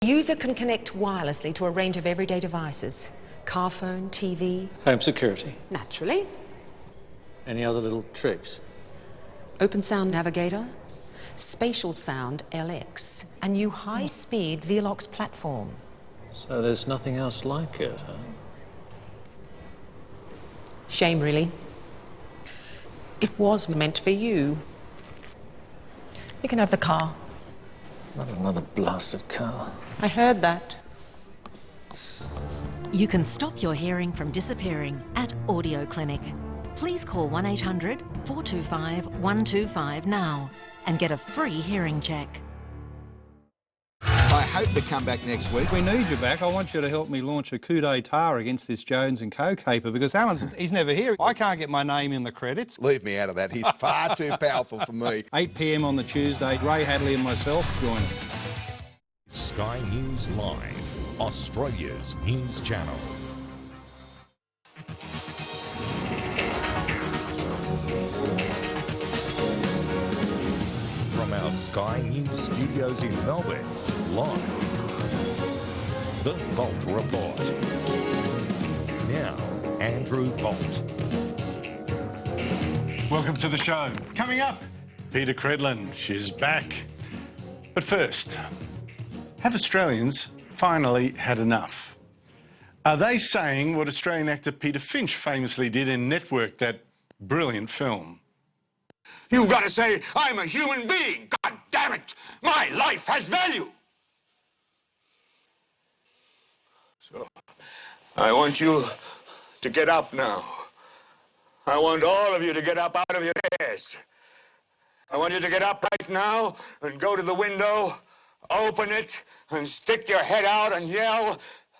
The user can connect wirelessly to a range of everyday devices. Car phone, TV. Home security. Naturally. Any other little tricks? Open Sound Navigator. Spatial Sound LX. A new high-speed Velox platform. So there's nothing else like it, huh? Shame, really. It was meant for you. You can have the car. Not another blasted car. I heard that. You can stop your hearing from disappearing at Audio Clinic. Please call 1-800-425-125 now and get a free hearing check. I hope to come back next week. We need you back. I want you to help me launch a coup d'etat against this Jones and Co caper because he's never here. I can't get my name in the credits. Leave me out of that. He's far too powerful for me. 8 p.m. on the Tuesday, Ray Hadley and myself, join us. Sky News Live, Australia's news channel. From our Sky News studios in Melbourne, live, the Bolt Report. Now, Andrew Bolt. Welcome to the show. Coming up, Peter Credlin, she's back. But first, have Australians finally had enough? Are they saying what Australian actor Peter Finch famously did in Network, that brilliant film? You've got to say, I'm a human being. God damn it. My life has value. So, I want you to get up now. I want all of you to get up out of your chairs. I want you to get up right now and go to the window, open it, and stick your head out and yell,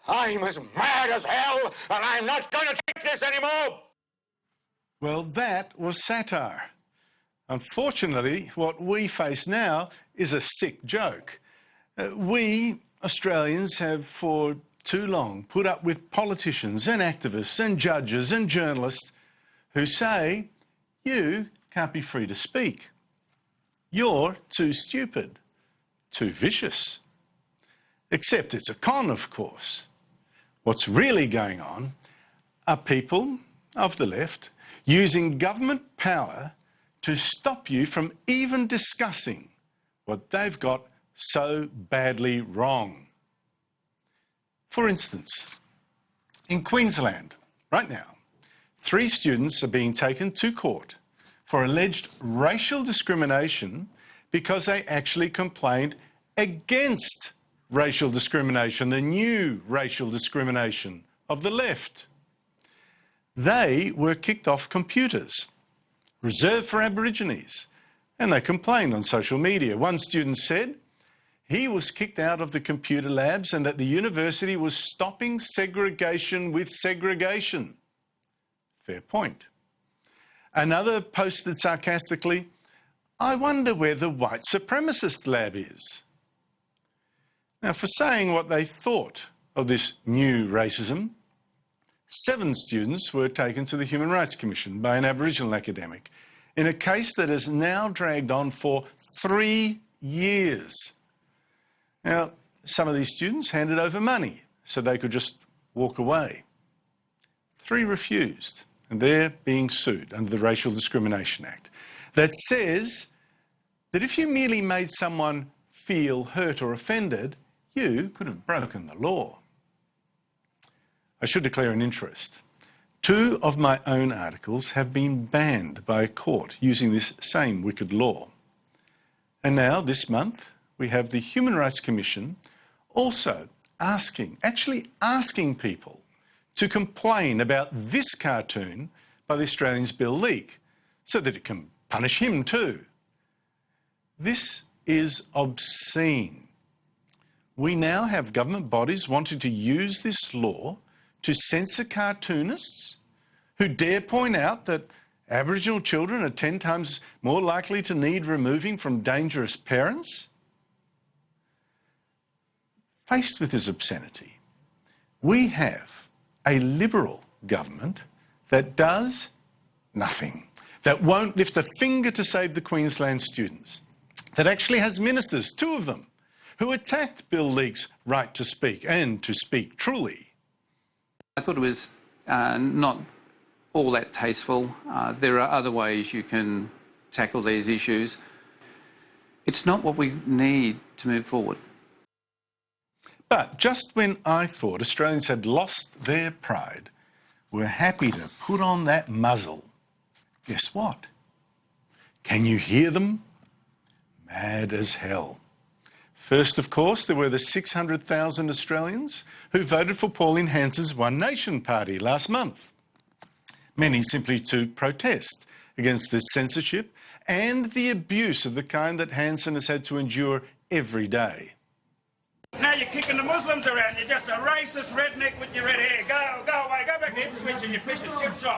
I'm as mad as hell, and I'm not going to take this anymore. Well, that was satire. Unfortunately, what we face now is a sick joke. We, Australians, have for too long put up with politicians and activists and judges and journalists who say, you can't be free to speak. You're too stupid, too vicious. Except it's a con, of course. What's really going on are people of the left using government power to stop you from even discussing what they've got so badly wrong. For instance, in Queensland, right now, 3 students are being taken to court for alleged racial discrimination because they actually complained against racial discrimination, the new racial discrimination of the left. They were kicked off computers reserved for Aborigines, and they complained on social media. One student said he was kicked out of the computer labs and that the university was stopping segregation with segregation. Fair point. Another posted sarcastically, I wonder where the white supremacist lab is. Now, for saying what they thought of this new racism, 7 students were taken to the Human Rights Commission by an Aboriginal academic in a case that has now dragged on for 3 years. Now, some of these students handed over money so they could just walk away. 3 refused, and they're being sued under the Racial Discrimination Act that says that if you merely made someone feel hurt or offended, you could have broken the law. I should declare an interest. 2 of my own articles have been banned by a court using this same wicked law. And now, this month, we have the Human Rights Commission also actually asking people to complain about this cartoon by the Australians' Bill Leak so that it can punish him too. This is obscene. We now have government bodies wanting to use this law to censor cartoonists who dare point out that Aboriginal children are 10 times more likely to need removing from dangerous parents. Faced with this obscenity, we have a Liberal government that does nothing, that won't lift a finger to save the Queensland students, that actually has ministers, 2 of them, who attacked Bill Leake's right to speak and to speak truly. I thought it was not all that tasteful. There are other ways you can tackle these issues. It's not what we need to move forward. But just when I thought Australians had lost their pride, were happy to put on that muzzle, guess what? Can you hear them? Mad as hell. First, of course, there were the 600,000 Australians who voted for Pauline Hanson's One Nation party last month. Many simply to protest against this censorship and the abuse of the kind that Hanson has had to endure every day. Now you're kicking the Muslims around. You're just a racist redneck with your red hair. Go away. Go back to Ipswich and your fish and chip shop.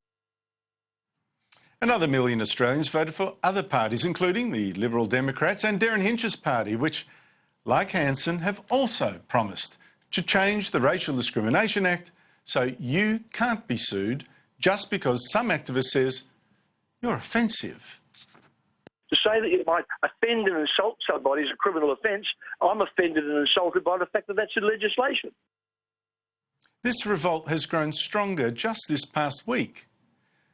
Another million Australians voted for other parties, including the Liberal Democrats and Darren Hinch's party, which, like Hanson, have also promised to change the Racial Discrimination Act so you can't be sued just because some activist says you're offensive. To say that you might offend and insult somebody is a criminal offence, I'm offended and insulted by the fact that that's in legislation. This revolt has grown stronger just this past week.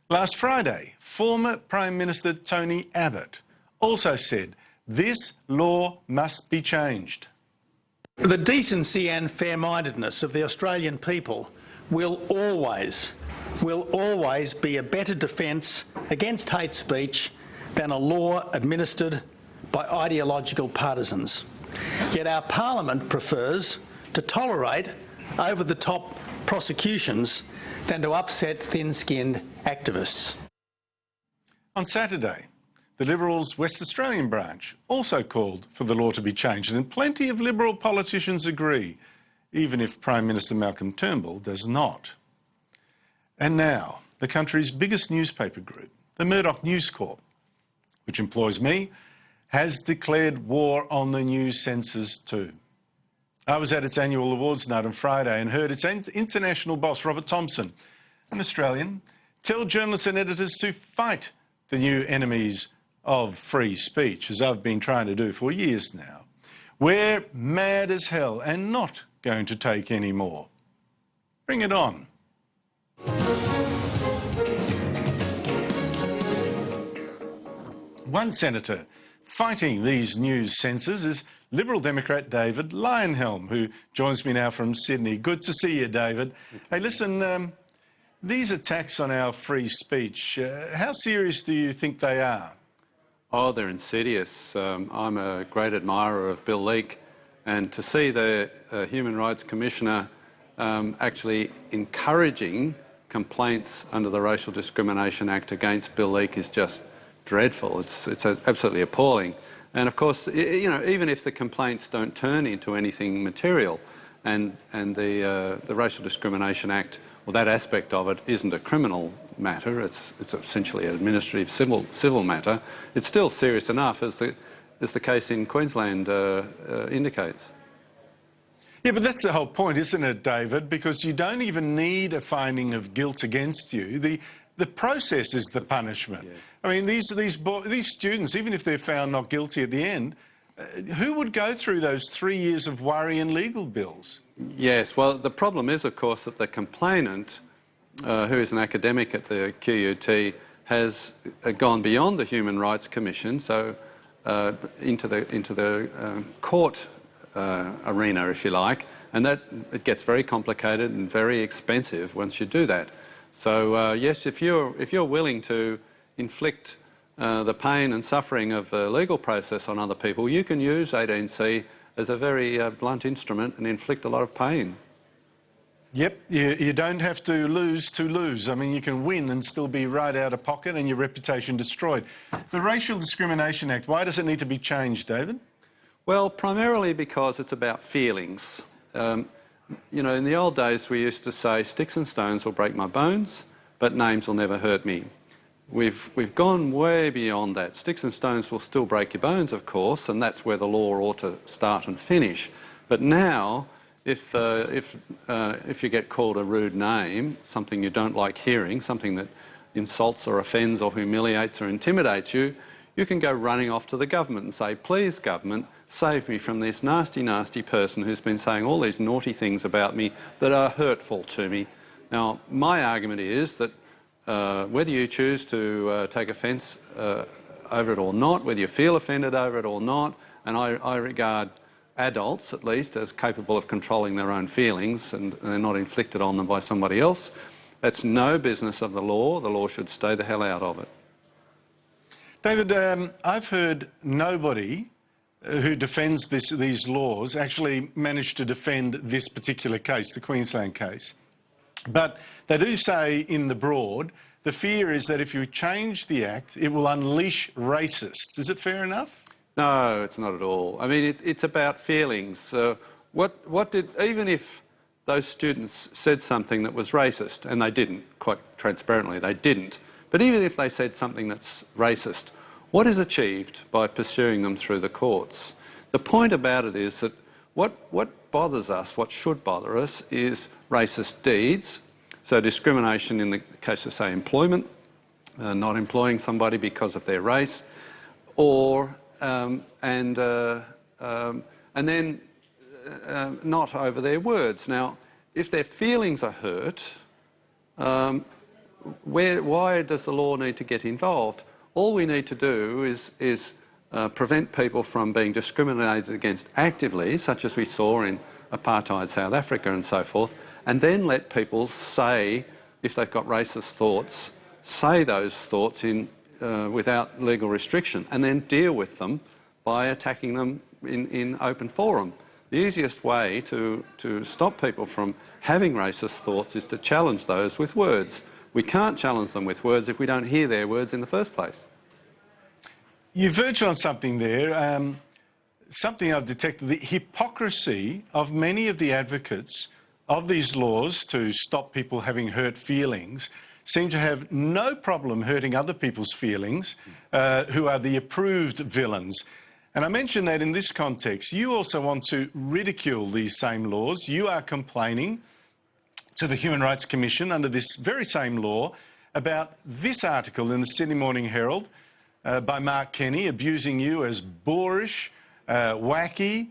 Last Friday, former Prime Minister Tony Abbott also said this law must be changed. The decency and fair-mindedness of the Australian people will always be a better defence against hate speech than a law administered by ideological partisans. Yet our Parliament prefers to tolerate over-the-top prosecutions than to upset thin-skinned activists. On Saturday, the Liberals' West Australian branch also called for the law to be changed, and plenty of Liberal politicians agree, even if Prime Minister Malcolm Turnbull does not. And now, the country's biggest newspaper group, the Murdoch News Corp, which employs me, has declared war on the news censors too. I was at its annual awards night on Friday and heard its international boss, Robert Thompson, an Australian, tell journalists and editors to fight the new enemies of free speech, as I've been trying to do for years now. We're mad as hell and not going to take any more. Bring it on. One senator fighting these news censors is Liberal Democrat David Leyonhjelm, who joins me now from Sydney. Good to see you, David. Hey, listen, these attacks on our free speech, how serious do you think they are? Oh, they're insidious. I'm a great admirer of Bill Leake, and to see the Human Rights Commissioner actually encouraging complaints under the Racial Discrimination Act against Bill Leake is just dreadful. It's absolutely appalling. And of course, you know, even if the complaints don't turn into anything material, and the Racial Discrimination Act, well, that aspect of it isn't a criminal matter. It's essentially an administrative civil matter. It's still serious enough, as the case in Queensland indicates. Yeah, but that's the whole point, isn't it, David? Because you don't even need a finding of guilt against you. The process is the punishment. Yeah. I mean, these students, even if they're found not guilty at the end, who would go through those 3 years of worry and legal bills? Yes, well, the problem is, of course, that the complainant, who is an academic at the QUT, has gone beyond the Human Rights Commission, so into the court arena, if you like, and that it gets very complicated and very expensive once you do that. So yes, if you're willing to inflict the pain and suffering of the legal process on other people, you can use 18C as a very blunt instrument and inflict a lot of pain. Yep, you don't have to lose. I mean, you can win and still be right out of pocket and your reputation destroyed. The Racial Discrimination Act, why does it need to be changed, David? Well, primarily because it's about feelings. You know, in the old days we used to say, sticks and stones will break my bones, but names will never hurt me. We've gone way beyond that. Sticks and stones will still break your bones, of course, and that's where the law ought to start and finish. But now, if you get called a rude name, something you don't like hearing, something that insults or offends or humiliates or intimidates you, you can go running off to the government and say, please, government, save me from this nasty, nasty person who's been saying all these naughty things about me that are hurtful to me. Now, my argument is that whether you choose to take offence over it or not, whether you feel offended over it or not, and I regard adults, at least, as capable of controlling their own feelings and they're not inflicted on them by somebody else. That's no business of the law. The law should stay the hell out of it. David, I've heard nobody who defends these laws actually manage to defend this particular case, the Queensland case. But they do say in the broad, the fear is that if you change the Act, it will unleash racists. Is it fair enough? No, it's not at all. I mean, it's about feelings. Even if those students said something that was racist, and they didn't, quite transparently, they didn't, but even if they said something that's racist, what is achieved by pursuing them through the courts? The point about it is that what bothers us, what should bother us, is racist deeds. So discrimination in the case of, say, employment, not employing somebody because of their race, or and then not over their words. Now, if their feelings are hurt, why does the law need to get involved? All we need to do is prevent people from being discriminated against actively, such as we saw in apartheid South Africa and so forth, and then let people say, if they've got racist thoughts, say those thoughts without legal restriction, and then deal with them by attacking them in open forum. The easiest way to stop people from having racist thoughts is to challenge those with words. We can't challenge them with words if we don't hear their words in the first place. You verge on something there, something I've detected, the hypocrisy of many of the advocates of these laws to stop people having hurt feelings seem to have no problem hurting other people's feelings, who are the approved villains. And I mention that in this context. You also want to ridicule these same laws. You are complaining to the Human Rights Commission under this very same law about this article in the Sydney Morning Herald by Mark Kenny, abusing you as boorish, wacky,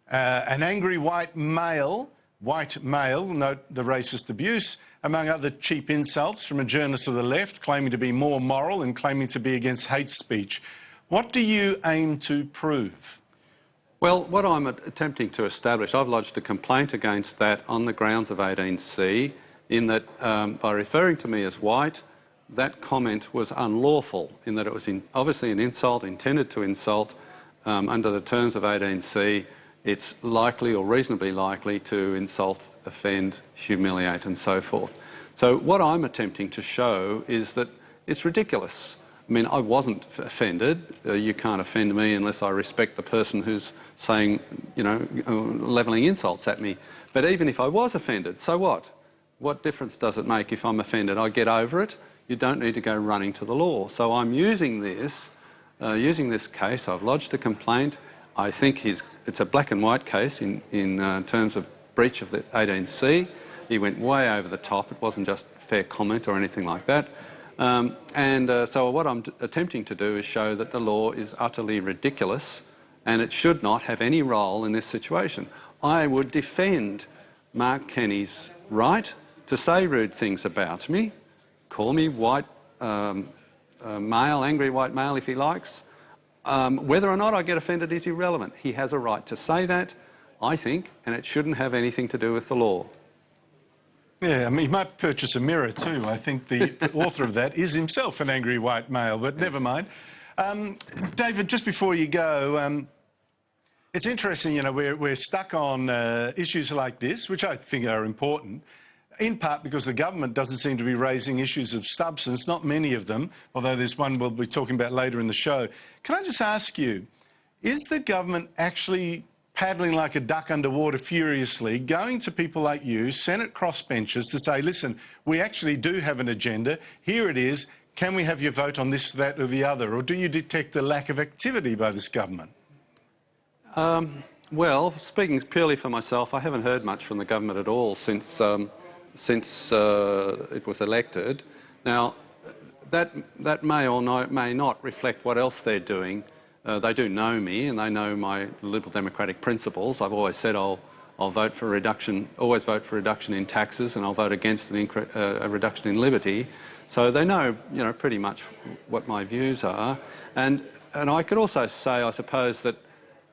an angry white male, note the racist abuse, among other cheap insults from a journalist of the left claiming to be more moral and claiming to be against hate speech. What do you aim to prove? Well, what I'm attempting to establish, I've lodged a complaint against that on the grounds of 18C, in that by referring to me as white, that comment was unlawful, in that it was obviously an insult, intended to insult. Under the terms of 18C, it's likely or reasonably likely to insult, offend, humiliate and so forth. So what I'm attempting to show is that it's ridiculous. I mean, I wasn't offended. You can't offend me unless I respect the person who's saying, you know, levelling insults at me. But even if I was offended, so what? What difference does it make if I'm offended? I get over it. You don't need to go running to the law. So I'm using this case. I've lodged a complaint. I think it's a black and white case in terms of breach of the 18C. He went way over the top. It wasn't just fair comment or anything like that. So what I'm attempting to do is show that the law is utterly ridiculous and it should not have any role in this situation. I would defend Mark Kenny's right to say rude things about me, call me white male, angry white male if he likes. Whether or not I get offended is irrelevant. He has a right to say that, I think, and it shouldn't have anything to do with the law. Yeah, I mean, he might purchase a mirror too. I think the author of that is himself an angry white male, but never mind. David, just before you go, it's interesting, you know, we're stuck on issues like this, which I think are important, in part because the government doesn't seem to be raising issues of substance, not many of them, although there's one we'll be talking about later in the show. Can I just ask you, is the government actually paddling like a duck underwater furiously, going to people like you, Senate crossbenchers, to say, listen, we actually do have an agenda, here it is, can we have your vote on this, that or the other? Or do you detect a lack of activity by this government? Well, speaking purely for myself, I haven't heard much from the government at all since it was elected. Now, that may or may not reflect what else they're doing. They do know me, and they know my Liberal Democratic principles. I've always said I'll vote for reduction, always vote for reduction in taxes, and I'll vote against a reduction in liberty. So they know, you know, pretty much what my views are. And I could also say, I suppose, that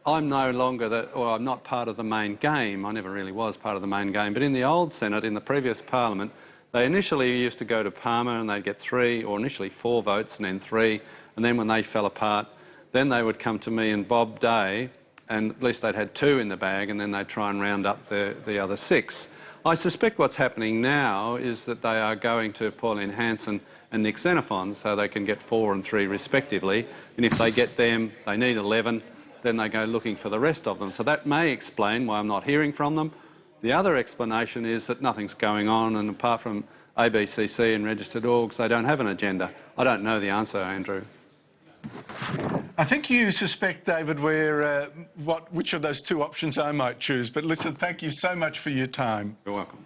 I'm no longer or I'm not part of the main game. I never really was part of the main game. But in the old Senate, in the previous Parliament, they initially used to go to Palmer and they'd get 3, or initially 4 votes and then 3. And then when they fell apart, then they would come to me and Bob Day, and at least they'd had 2 in the bag, and then they'd try and round up the other 6. I suspect what's happening now is that they are going to Pauline Hanson and Nick Xenophon, so they can get 4 and 3 respectively. And if they get them, they need 11, then they go looking for the rest of them. So that may explain why I'm not hearing from them. The other explanation is that nothing's going on, and apart from ABCC and registered orgs, they don't have an agenda. I don't know the answer, Andrew. I think you suspect, David, which of those 2 options I might choose. But listen, thank you so much for your time. You're welcome.